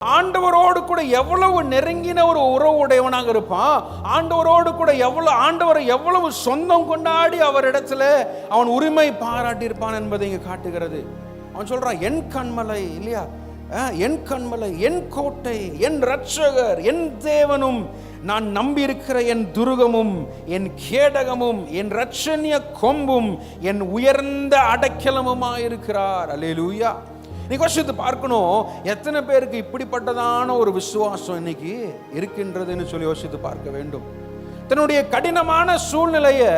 ஆண்டவரோடு கூட எவ்வளவு நெருங்கின ஒரு உறவு உடையவனாக இருப்பான். ஆண்டவரோடு கூட ஆண்டவரை எவ்வளவு சொந்தம் கொண்டாடி அவரிடத்துல அவன் உரிமை பாராட்டி இருப்பான் என்பதை இங்கு காட்டுகிறது. அவன் சொல்றான், என் கண்மலை இல்லையா, என் கண்மலை, என் கோட்டை, என் இரட்சகர், என் தேவனும், நான் நம்பி இருக்கிற என் துருகமும், என் கேடகமும், என் இரட்சணிய கொம்பும், என் உயர்ந்த அடைக்கலமுமாயிருக்கிறார். அல்லேலூயா. நீ யோசித்து பார்க்கணும், எத்தனை பேருக்கு இப்படிப்பட்டதான ஒரு விசுவாசம் இன்னைக்கு இருக்கின்றதுன்னு சொல்லி யோசித்து பார்க்க வேண்டும். தன்னுடைய கடினமான சூழ்நிலையை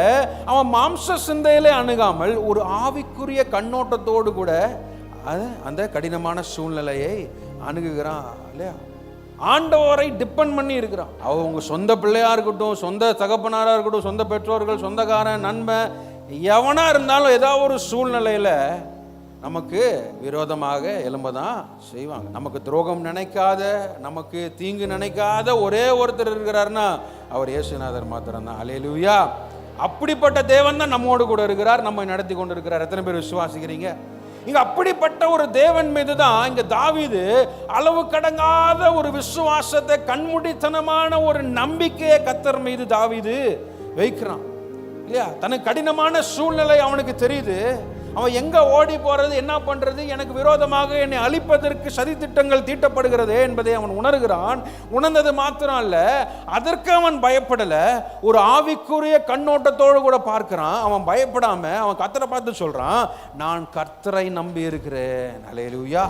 அவன் மாம்ச சிந்தையிலே அணுகாமல் ஒரு ஆவிக்குரிய கண்ணோட்டத்தோடு கூட அந்த கடினமான சூழ்நிலையை அணுகுகிறான் இல்லையா. ஆண்டவரை டிபெண்ட் பண்ணி இருக்கிறான். அவங்க சொந்த பிள்ளையா இருக்கட்டும், சொந்த தகப்பனாரா இருக்கட்டும், சொந்த பெற்றோர்கள், சொந்தக்காரன், நண்பன், எவனா இருந்தாலும் ஏதாவது ஒரு சூழ்நிலையில நமக்கு விரோதமாக எழும்பதான் செய்வாங்க. நமக்கு துரோகம் நினைக்காத, நமக்கு தீங்கு நினைக்காத ஒரே ஒருத்தர் இருக்கிறார்னா அவர் இயேசுநாதர் மாத்திரம்தான். அல்லேலூயா. அப்படிப்பட்ட தேவன் தான் நம்மோடு கூட இருக்கிறார், நம்மை நடத்தி கொண்டு இருக்கிறார். எத்தனை பேர் விசுவாசிக்கிறீங்க? இங்க அப்படிப்பட்ட ஒரு தேவன் மீது தான் இங்க தாவீது அளவு கடங்காத ஒரு விசுவாசத்தை, கண்மூடித்தனமான ஒரு நம்பிக்கையை கர்த்தர் மீது தாவீது வைக்கிறான் இல்லையா. தனக்கு கடினமான சூழ்நிலை அவனுக்கு தெரியுது. அவன் எங்க ஓடி போறது, என்ன பண்றது, எனக்கு விரோதமாக என்னை அழிப்பதற்கு சதி திட்டங்கள் தீட்டப்படுகிறது என்பதை அவன் உணர்கிறான். உணர்ந்தது மாத்திரம் அல்ல, அதற்கு அவன் பயப்படல, ஒரு ஆவிக்குரிய கண்ணோட்டத்தோடு கூட பார்க்கிறான். அவன் பயப்படாம அவன் கர்த்தரை பார்த்து சொல்றான், நான் கர்த்தரை நம்பி இருக்கிறேன். அல்லேலூயா.